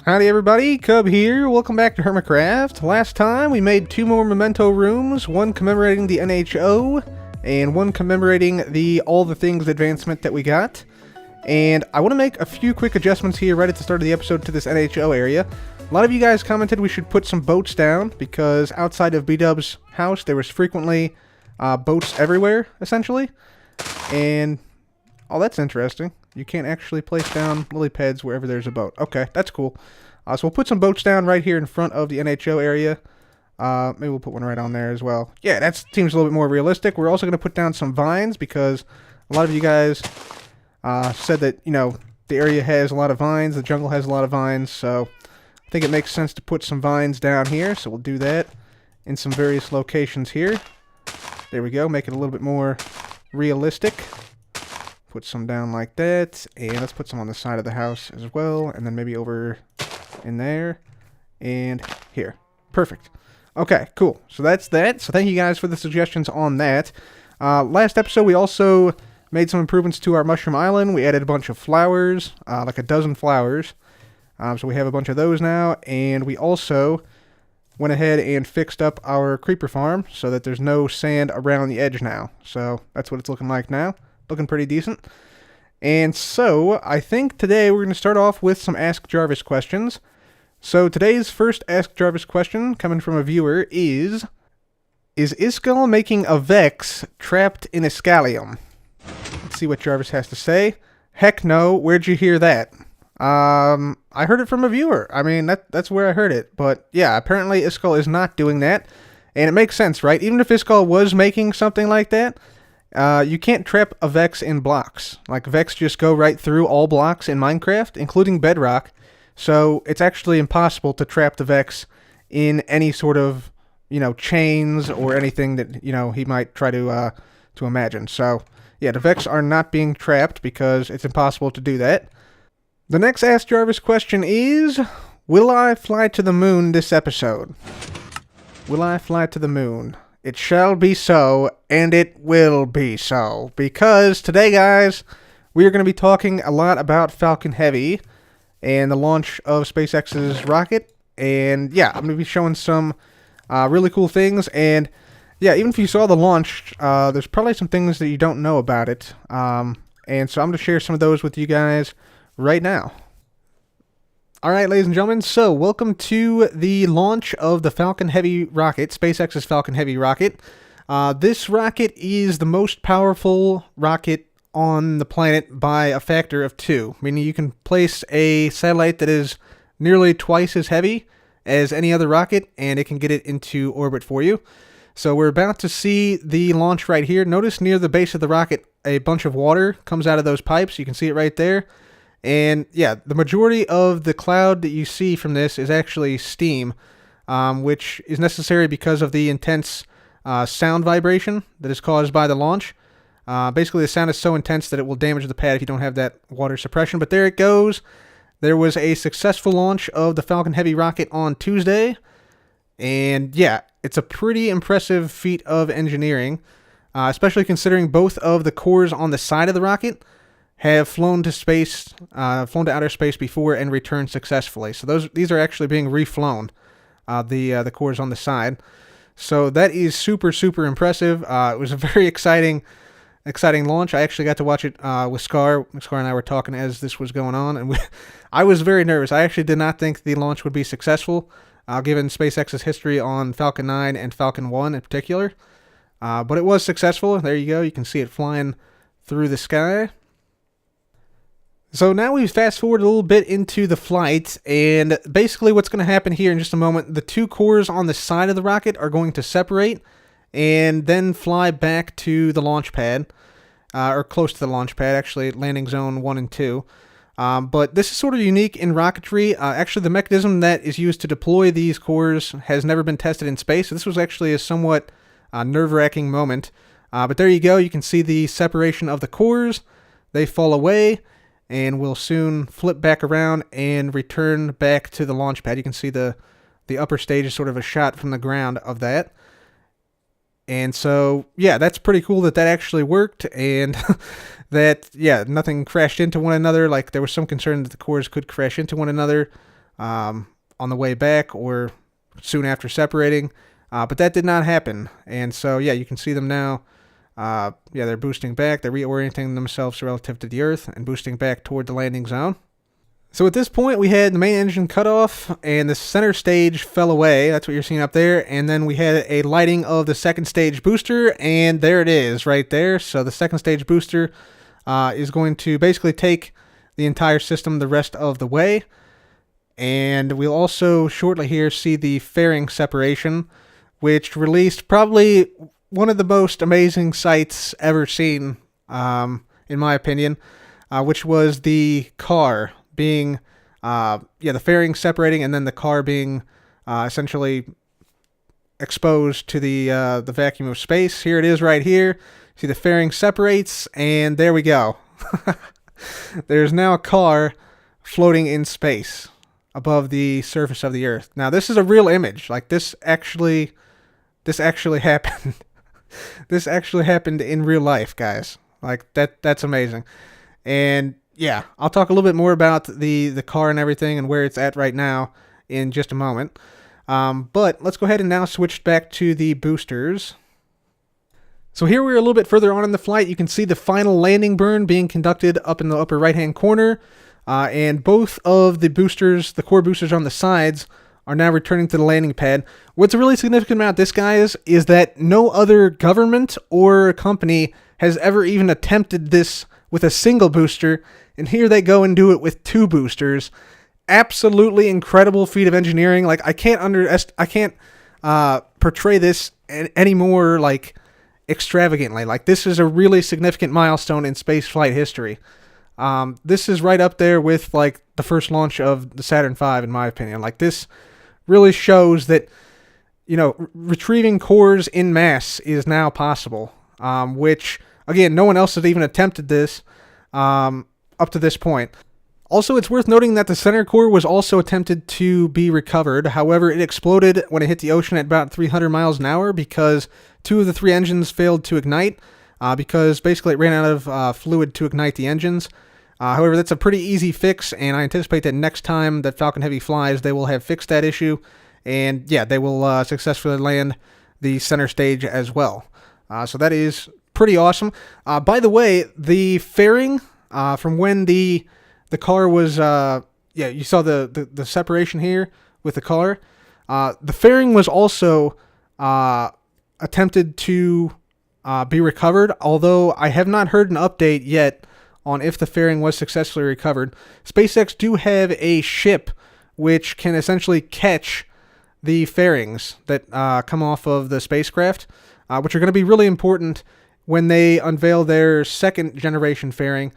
Howdy everybody, Cub here. Welcome back to Hermitcraft. Last time we made 2 more memento rooms, one commemorating the NHO and one commemorating the all the things advancement that we got. And I want to make a few quick adjustments here right at the start of the episode to this NHO area. A lot of you guys commented we should put some boats down because outside of B-Dub's house there was frequently boats everywhere, essentially. And, oh, that's interesting. You can't actually place down lily pads wherever there's a boat. Okay, that's cool. So we'll put some boats down right here in front of the NHO area. Maybe we'll put one right on there as well. Yeah, that seems a little bit more realistic. We're also going to put down some vines because a lot of you guys said that, you know, the area has a lot of vines, the jungle has a lot of vines, so I think it makes sense to put some vines down here, so we'll do that in some various locations here. There we go, make it a little bit more realistic. Put some down like that, and let's put some on the side of the house as well, and then maybe over in there, and here. Perfect. Okay, cool. So that's that. So thank you guys for the suggestions on that. Last episode, we also made some improvements to our Mushroom Island. We added a bunch of flowers, like a dozen flowers. So we have a bunch of those now, and we also went ahead and fixed up our creeper farm so that there's no sand around the edge now. So that's what it's looking like now. Looking pretty decent. And so, I think today we're going to start off with some Ask Jarvis questions. So today's first Ask Jarvis question, coming from a viewer, is Iskall making a Vex trapped in a Scallium? Let's see what Jarvis has to say. Heck no, where'd you hear that? I heard it from a viewer. I mean, that's where I heard it. But yeah, apparently Iskall is not doing that. And it makes sense, right? Even if Iskall was making something like that, you can't trap a Vex in blocks. Like, Vex just go right through all blocks in Minecraft, including bedrock. So it's actually impossible to trap the Vex in any sort of, you know, chains or anything that, you know, he might try to imagine. So, yeah, the Vex are not being trapped because it's impossible to do that. The next Ask Jarvis question is, will I fly to the moon this episode? Will I fly to the moon? It shall be so, and it will be so. Because today, guys, we are going to be talking a lot about Falcon Heavy and the launch of SpaceX's rocket. And yeah, I'm going to be showing some really cool things. And yeah, even if you saw the launch, there's probably some things that you don't know about it. And so I'm going to share some of those with you guys right now. Alright, ladies and gentlemen, so welcome to the launch of the Falcon Heavy rocket, SpaceX's Falcon Heavy rocket. This rocket is the most powerful rocket on the planet by a factor of 2, meaning you can place a satellite that is nearly twice as heavy as any other rocket, and it can get it into orbit for you. So we're about to see the launch right here. Notice near the base of the rocket, a bunch of water comes out of those pipes. You can see it right there. And yeah, the majority of the cloud that you see from this is actually steam, which is necessary because of the intense sound vibration that is caused by the launch. Basically, the sound is so intense that it will damage the pad if you don't have that water suppression. But there it goes. There was a successful launch of the Falcon Heavy rocket on Tuesday. And yeah, it's a pretty impressive feat of engineering, especially considering both of the cores on the side of the rocket have flown to space, flown to outer space before and returned successfully. So these are actually being reflown, the cores on the side. So that is super, super impressive. It was a very exciting launch. I actually got to watch it with Scar. Scar and I were talking as this was going on, and I was very nervous. I actually did not think the launch would be successful, given SpaceX's history on Falcon 9 and Falcon 1 in particular. But it was successful. There you go. You can see it flying through the sky. So now we fast forward a little bit into the flight, and basically what's going to happen here in just a moment, the 2 cores on the side of the rocket are going to separate and then fly back to the launch pad, or close to the launch pad, actually landing zone 1 and 2. But this is sort of unique in rocketry. Actually, the mechanism that is used to deploy these cores has never been tested in space, so this was actually a somewhat nerve-wracking moment. But there you go, you can see the separation of the cores. They fall away, and we'll soon flip back around and return back to the launch pad. You can see the upper stage is sort of a shot from the ground of that. And so, yeah, that's pretty cool that actually worked, and that, yeah, nothing crashed into one another. Like, there was some concern that the cores could crash into one another. on the way back or soon after separating. But that did not happen. And so, yeah, you can see them now. Yeah, they're boosting back. They're reorienting themselves relative to the Earth and boosting back toward the landing zone. So at this point, we had the main engine cut off, and the center stage fell away. That's what you're seeing up there. And then we had a lighting of the second stage booster, and there it is right there. So the second stage booster is going to basically take the entire system the rest of the way. And we'll also shortly here see the fairing separation, which released probably one of the most amazing sights ever seen, in my opinion, which was the car being, the fairing separating and then the car being essentially exposed to the vacuum of space. Here it is right here. See, the fairing separates, and there we go. There's now a car floating in space above the surface of the Earth. Now, this is a real image. Like, this actually happened. This actually happened in real life, guys. Like, that's amazing. And yeah, I'll talk a little bit more about the car and everything and where it's at right now in just a moment. But let's go ahead and now switch back to the boosters. So here we're a little bit further on in the flight. You can see the final landing burn being conducted up in the upper right-hand corner. And both of the boosters, the core boosters on the sides, are now returning to the landing pad. What's really significant about this, guys, is that no other government or company has ever even attempted this with a single booster, and here they go and do it with two boosters. Absolutely incredible feat of engineering. Like, I can't portray this any more like extravagantly. Like, this is a really significant milestone in space flight history. This is right up there with like the first launch of the Saturn V, in my opinion. Like, this really shows that, you know, retrieving cores in mass is now possible, which, again, no one else has even attempted this up to this point. Also, it's worth noting that the center core was also attempted to be recovered. However, it exploded when it hit the ocean at about 300 miles an hour because two of the three engines failed to ignite, because basically it ran out of fluid to ignite the engines. However, that's a pretty easy fix, and I anticipate that next time that Falcon Heavy flies, they will have fixed that issue, and yeah, they will successfully land the center stage as well. So that is pretty awesome. By the way, the fairing from when the car was, you saw the separation here with the car. The fairing was also attempted to be recovered, although I have not heard an update yet on if the fairing was successfully recovered. SpaceX do have a ship which can essentially catch the fairings that come off of the spacecraft, which are going to be really important when they unveil their second generation fairing,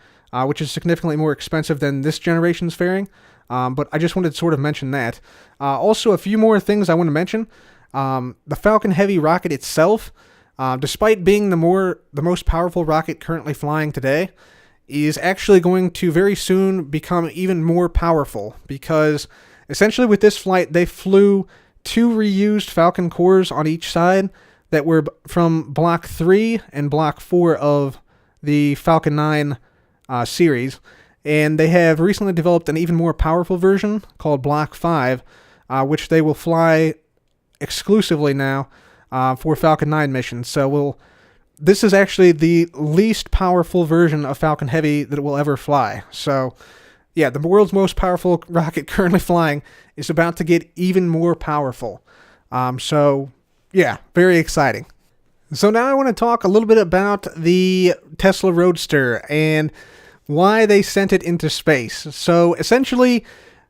which is significantly more expensive than this generation's fairing. But I just wanted to sort of mention that. Also, a few more things I want to mention. The Falcon Heavy rocket itself, despite being the most powerful rocket currently flying today, is actually going to very soon become even more powerful, because essentially with this flight they flew two reused Falcon cores on each side that were from Block 3 and Block 4 of the Falcon 9 series, and they have recently developed an even more powerful version called Block 5, which they will fly exclusively now for Falcon 9 missions. So this is actually the least powerful version of Falcon Heavy that it will ever fly. So yeah, the world's most powerful rocket currently flying is about to get even more powerful. So yeah, very exciting. So now I want to talk a little bit about the Tesla Roadster and why they sent it into space. So essentially,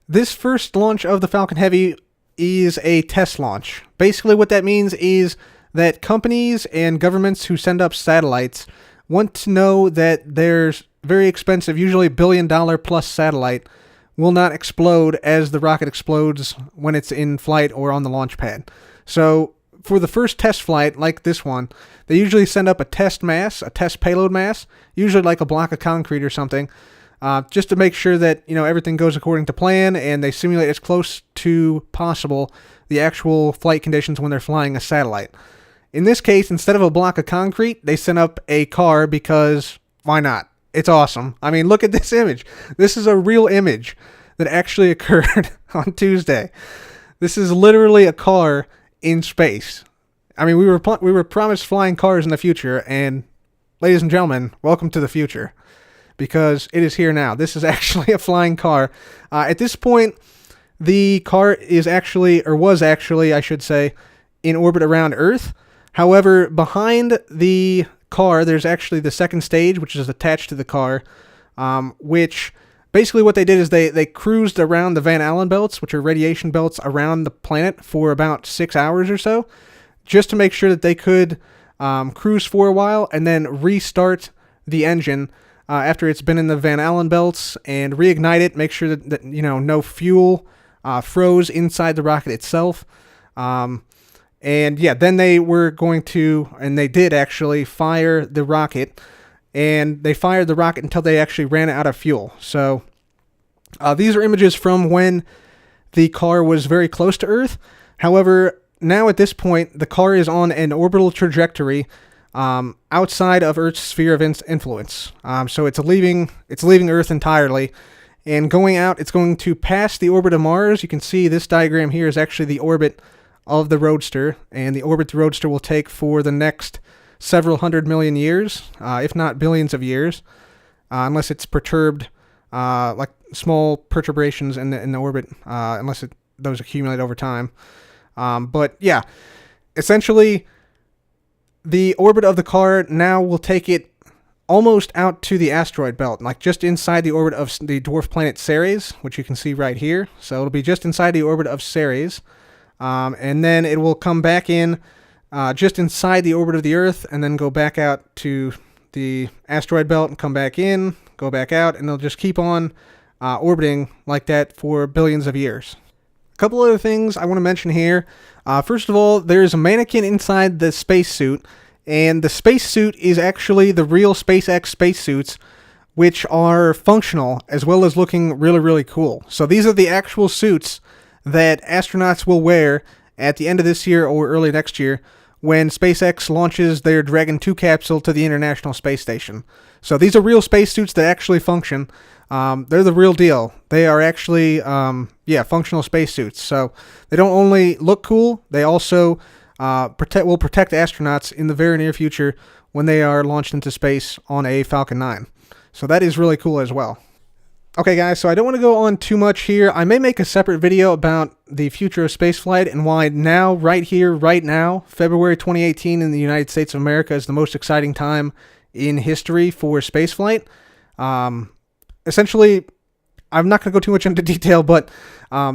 this first launch of the Falcon Heavy is a test launch. Basically what that means is that companies and governments who send up satellites want to know that their very expensive, usually $1 billion plus satellite will not explode as the rocket explodes when it's in flight or on the launch pad. So for the first test flight, like this one, they usually send up a test mass, a test payload mass, usually like a block of concrete or something, just to make sure that, you know, everything goes according to plan, and they simulate as close to possible the actual flight conditions when they're flying a satellite. In this case, instead of a block of concrete, they sent up a car because why not? It's awesome. I mean, look at this image. This is a real image. that actually occurred on Tuesday. This is literally a car in space. I mean, we were promised flying cars in the future, and ladies and gentlemen, welcome to the future, because it is here now. This is actually a flying car. At this point, the car is actually, or was actually, I should say, in orbit around Earth. However, behind the car, there's actually the second stage, which is attached to the car, which basically what they did is they cruised around the Van Allen belts, which are radiation belts around the planet, for about 6 hours or so, just to make sure that they could cruise for a while and then restart the engine after it's been in the Van Allen belts and reignite it, make sure that no fuel froze inside the rocket itself. And yeah, then they were going to, and they did actually fire the rocket, and they fired the rocket until they actually ran out of fuel. So these are images from when the car was very close to Earth. However, now at this point, the car is on an orbital trajectory outside of Earth's sphere of influence. So it's leaving Earth entirely, and going out, it's going to pass the orbit of Mars. You can see this diagram here is actually the orbit of the Roadster, and the orbit the Roadster will take for the next several 100 million years, if not billions of years, unless it's perturbed, like small perturbations in the orbit, unless those accumulate over time. But yeah, essentially, the orbit of the car now will take it almost out to the asteroid belt, like just inside the orbit of the dwarf planet Ceres, which you can see right here. So it'll be just inside the orbit of Ceres. And then it will come back in just inside the orbit of the Earth, and then go back out to the asteroid belt and come back in, go back out, and they'll just keep on orbiting like that for billions of years. A couple other things I want to mention here. First of all, there's a mannequin inside the spacesuit, and the spacesuit is actually the real SpaceX spacesuits, which are functional as well as looking really, really cool. So these are the actual suits that astronauts will wear at the end of this year or early next year when SpaceX launches their Dragon 2 capsule to the International Space Station. So these are real spacesuits that actually function. They're the real deal. They are actually, functional spacesuits. So they don't only look cool, they also will protect astronauts in the very near future when they are launched into space on a Falcon 9. So that is really cool as well. Okay guys, so I don't want to go on too much here. I may make a separate video about the future of spaceflight and why now, right here, right now, February 2018 in the United States of America is the most exciting time in history for spaceflight. Essentially, I'm not going to go too much into detail, but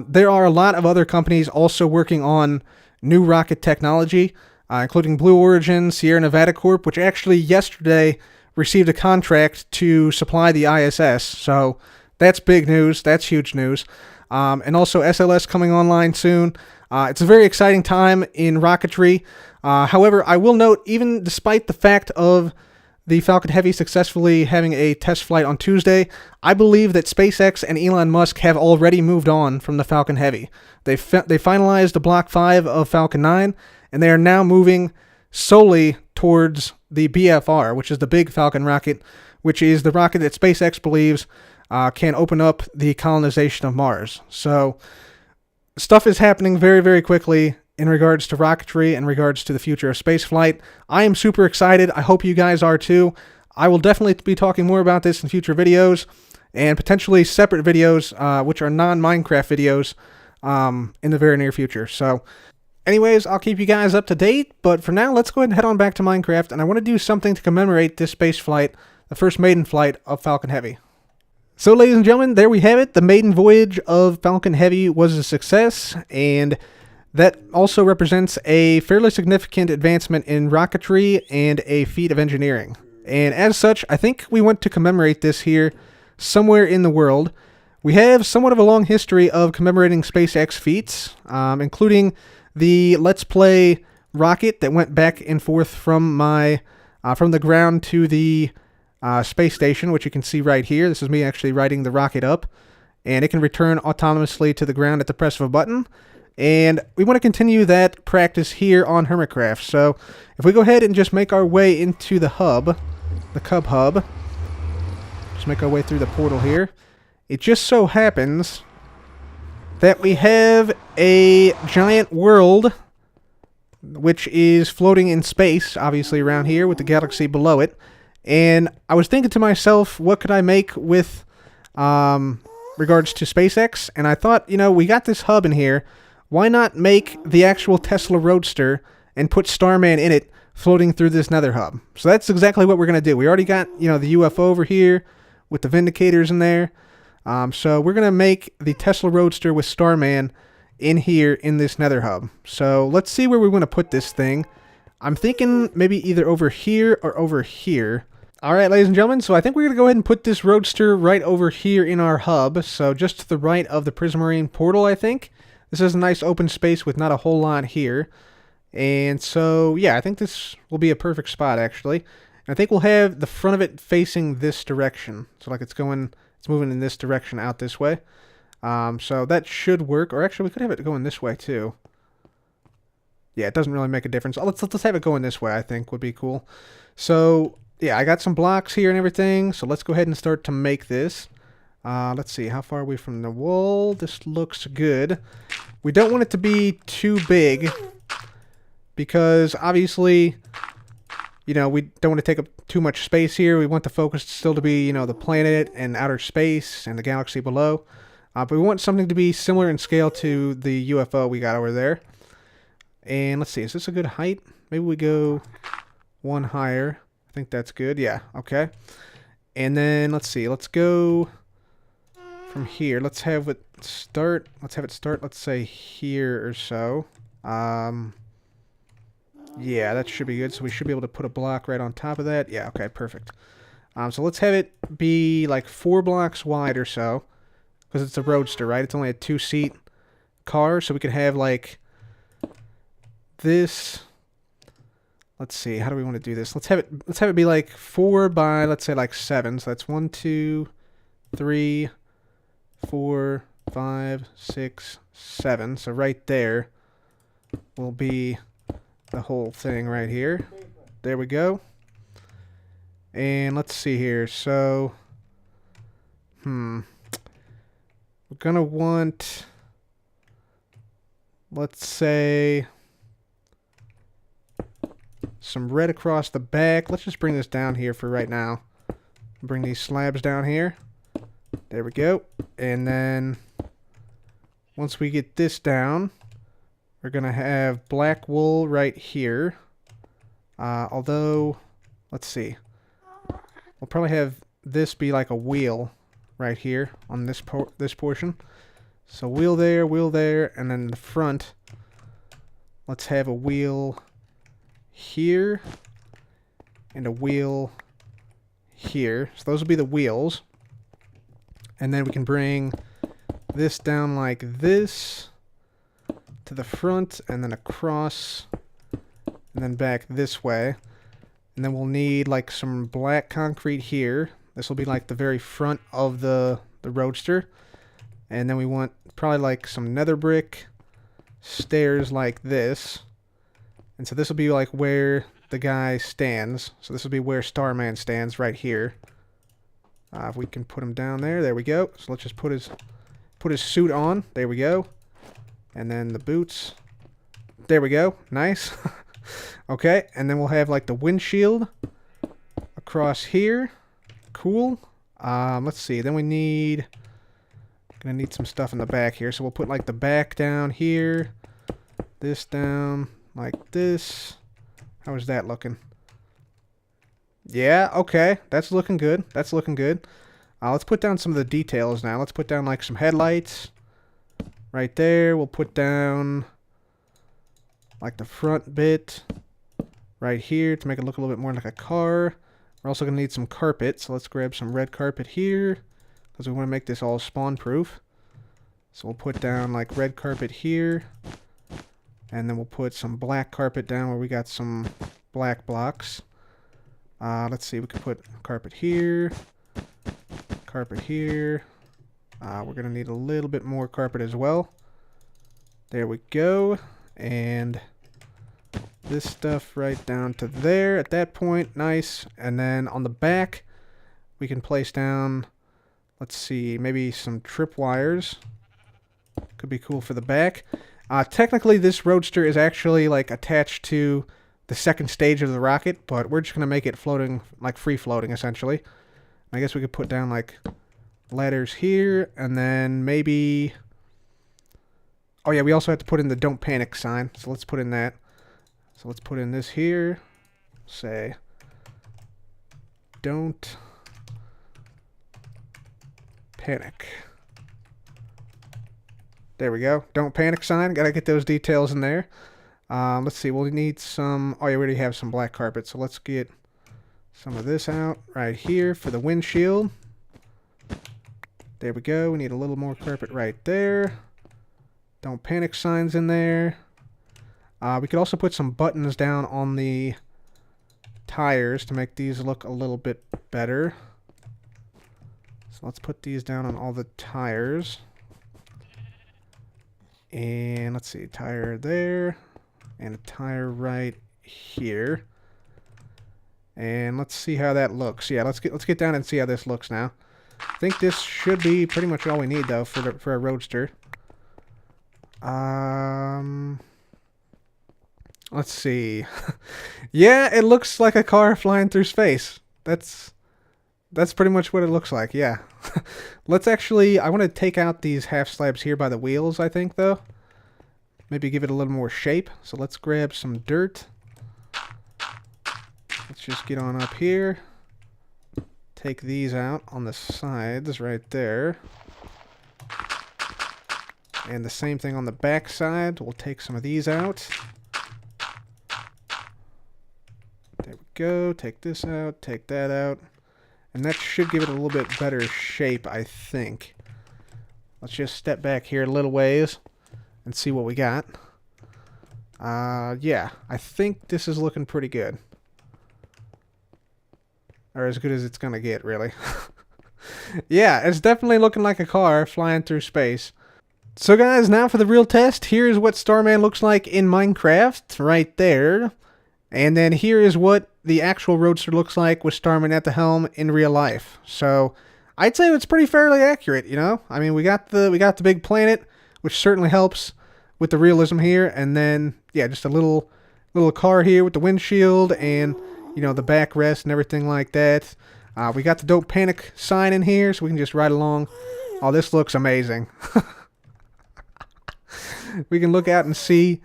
there are a lot of other companies also working on new rocket technology, including Blue Origin, Sierra Nevada Corp, which actually yesterday received a contract to supply the ISS. So that's big news. That's huge news. And also SLS coming online soon. It's a very exciting time in rocketry. However, I will note, even despite the fact of the Falcon Heavy successfully having a test flight on Tuesday, I believe that SpaceX and Elon Musk have already moved on from the Falcon Heavy. They finalized the Block 5 of Falcon 9, and they are now moving solely towards the BFR, which is the Big Falcon rocket, which is the rocket that SpaceX believes can open up the colonization of Mars. So stuff is happening very, very quickly in regards to rocketry, in regards to the future of spaceflight. I am super excited. I hope you guys are too. I will definitely be talking more about this in future videos, and potentially separate videos, which are non-Minecraft videos, in the very near future. So anyways, I'll keep you guys up to date, but for now, let's go ahead and head on back to Minecraft, and I want to do something to commemorate this space flight, the first maiden flight of Falcon Heavy. So ladies and gentlemen, there we have it. The maiden voyage of Falcon Heavy was a success, and that also represents a fairly significant advancement in rocketry and a feat of engineering. And as such, I think we want to commemorate this here somewhere in the world. We have somewhat of a long history of commemorating SpaceX feats, including the Let's Play rocket that went back and forth from the ground to the space station, which you can see right here. This is me actually riding the rocket up, and it can return autonomously to the ground at the press of a button. And we want to continue that practice here on Hermitcraft. So if we go ahead and just make our way into the hub, the Cub Hub, just make our way through the portal here. It just so happens that we have a giant world which is floating in space, obviously around here with the galaxy below it. And I was thinking to myself, what could I make with regards to SpaceX? And I thought, you know, we got this hub in here. Why not make the actual Tesla Roadster and put Starman in it floating through this nether hub? So that's exactly what we're going to do. We already got, you know, the UFO over here with the Vindicators in there. So we're going to make the Tesla Roadster with Starman in here in this nether hub. So let's see where we want to put this thing. I'm thinking maybe either over here or over here. Alright, ladies and gentlemen, so I think we're going to go ahead and put this Roadster right over here in our hub. So just to the right of the Prismarine portal, I think. This is a nice open space with not a whole lot here. And so, yeah, I think this will be a perfect spot, actually. And I think we'll have the front of it facing this direction. So like it's moving in this direction out this way. So that should work. Or actually, we could have it going this way, too. Yeah, it doesn't really make a difference. Let's have it going this way, I think, would be cool. So, yeah, I got some blocks here and everything. So let's go ahead and start to make this. Let's see, how far are we from the wall? This looks good. We don't want it to be too big, because obviously, you know, we don't want to take up too much space here. We want the focus still to be, you know, the planet and outer space and the galaxy below. But we want something to be similar in scale to the UFO we got over there. And let's see, is this a good height? Maybe we go one higher. I think that's good. Yeah, okay. And then let's see, let's go from here. Let's have it start. Let's say here or so. Yeah, that should be good. So we should be able to put a block right on top of that. Yeah, okay, perfect. So let's have it be like 4 blocks wide or so, because it's a Roadster, right? It's only a 2-seat car, so we could have like this. Let's see, how do we want to do this? Let's have it be like 4 by, let's say, like 7. So that's 1, 2, 3, 4, 5, 6, 7. So right there will be the whole thing right here. There we go. And let's see here. So, we're gonna want, let's say, some red across the back. Let's just bring this down here for right now. Bring these slabs down here. There we go. And then once we get this down, we're going to have black wool right here. Although, let's see. We'll probably have this be like a wheel right here on this portion. So wheel there, and then the front, let's have a wheel here and a wheel here. So those will be the wheels. And then we can bring this down like this to the front, and then across, and then back this way. And then we'll need like some black concrete here. This will be like the very front of the Roadster. And then we want probably like some nether brick stairs like this. And so this will be like where the guy stands. So this will be where Starman stands right here. If we can put him down there. There we go. So let's just put his suit on. There we go. And then the boots. There we go. Nice. Okay. And then we'll have like the windshield across here. Cool. Let's see. Then gonna need some stuff in the back here. So we'll put like the back down here. This down like this. How is that looking? Yeah, okay. That's looking good. That's looking good. Let's put down some of the details now. Let's put down like some headlights. Right there. We'll put down like the front bit right here to make it look a little bit more like a car. We're also going to need some carpet. So let's grab some red carpet here, because we want to make this all spawn proof. So we'll put down like red carpet here. And then we'll put some black carpet down where we got some black blocks. Let's see, we could put carpet here. Carpet here. We're going to need a little bit more carpet as well. There we go. And this stuff right down to there at that point. Nice. And then on the back, we can place down, let's see, maybe some trip wires. Could be cool for the back. Technically, this Roadster is actually like attached to the second stage of the rocket, but we're just going to make it floating, like free floating, essentially. I guess we could put down like ladders here, and then maybe... Oh yeah, we also have to put in the don't panic sign, so let's put in that. So let's put in this here. Say, don't panic. There we go. Don't panic sign. Gotta get those details in there. Let's see. We'll need some... Oh, yeah, we already have some black carpet. So let's get some of this out right here for the windshield. There we go. We need a little more carpet right there. Don't panic signs in there. We could also put some buttons down on the tires to make these look a little bit better. So let's put these down on all the tires. And let's see, tire there, and a tire right here. And let's see how that looks. Yeah, let's get down and see how this looks now. I think this should be pretty much all we need though for a Roadster. Let's see. Yeah, it looks like a car flying through space. That's pretty much what it looks like, yeah. Let's actually... I want to take out these half slabs here by the wheels, I think, though. Maybe give it a little more shape. So let's grab some dirt. Let's just get on up here. Take these out on the sides right there. And the same thing on the back side. We'll take some of these out. There we go. Take this out. Take that out. And that should give it a little bit better shape, I think. Let's just step back here a little ways and see what we got. Yeah, I think this is looking pretty good. Or as good as it's gonna get, really. Yeah, it's definitely looking like a car flying through space. So guys, now for the real test. Here's what Starman looks like in Minecraft, right there. And then here is what the actual Roadster looks like with Starman at the helm in real life. So I'd say it's pretty fairly accurate, you know? I mean, we got the big planet, which certainly helps with the realism here, and then yeah, just a little car here with the windshield and, you know, the backrest and everything like that. We got the don't panic sign in here, so we can just ride along. Oh, this looks amazing. We can look out and see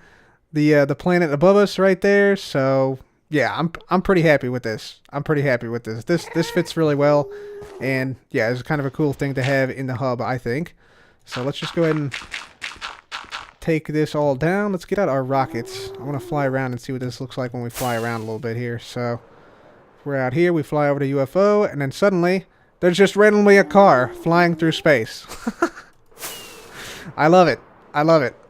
the planet above us right there. So yeah, I'm pretty happy with this. This fits really well, and yeah, it's kind of a cool thing to have in the hub, I think. So let's just go ahead and take this all down. Let's get out our rockets. I want to fly around and see what this looks like when we fly around a little bit here. So we're out here, we fly over to UFO, and then suddenly there's just randomly a car flying through space. I love it.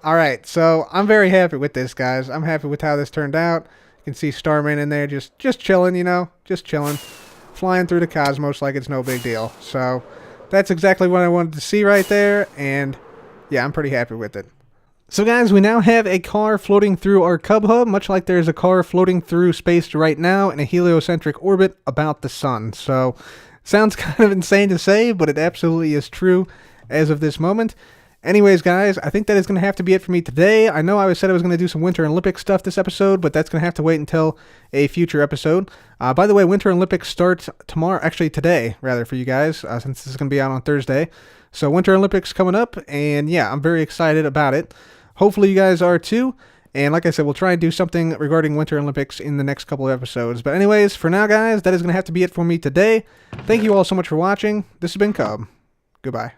Alright, so I'm very happy with this, guys. I'm happy with how this turned out. You can see Starman in there just chilling, you know, just chilling. Flying through the cosmos like it's no big deal. So that's exactly what I wanted to see right there, and yeah, I'm pretty happy with it. So guys, we now have a car floating through our Cub Hub, much like there's a car floating through space right now in a heliocentric orbit about the sun. So, sounds kind of insane to say, but it absolutely is true as of this moment. Anyways, guys, I think that is going to have to be it for me today. I know I said I was going to do some Winter Olympics stuff this episode, but that's going to have to wait until a future episode. By the way, Winter Olympics starts tomorrow, actually today, rather, for you guys, since this is going to be out on Thursday. So Winter Olympics coming up, and yeah, I'm very excited about it. Hopefully you guys are too. And like I said, we'll try and do something regarding Winter Olympics in the next couple of episodes. But anyways, for now, guys, that is going to have to be it for me today. Thank you all so much for watching. This has been Cub. Goodbye.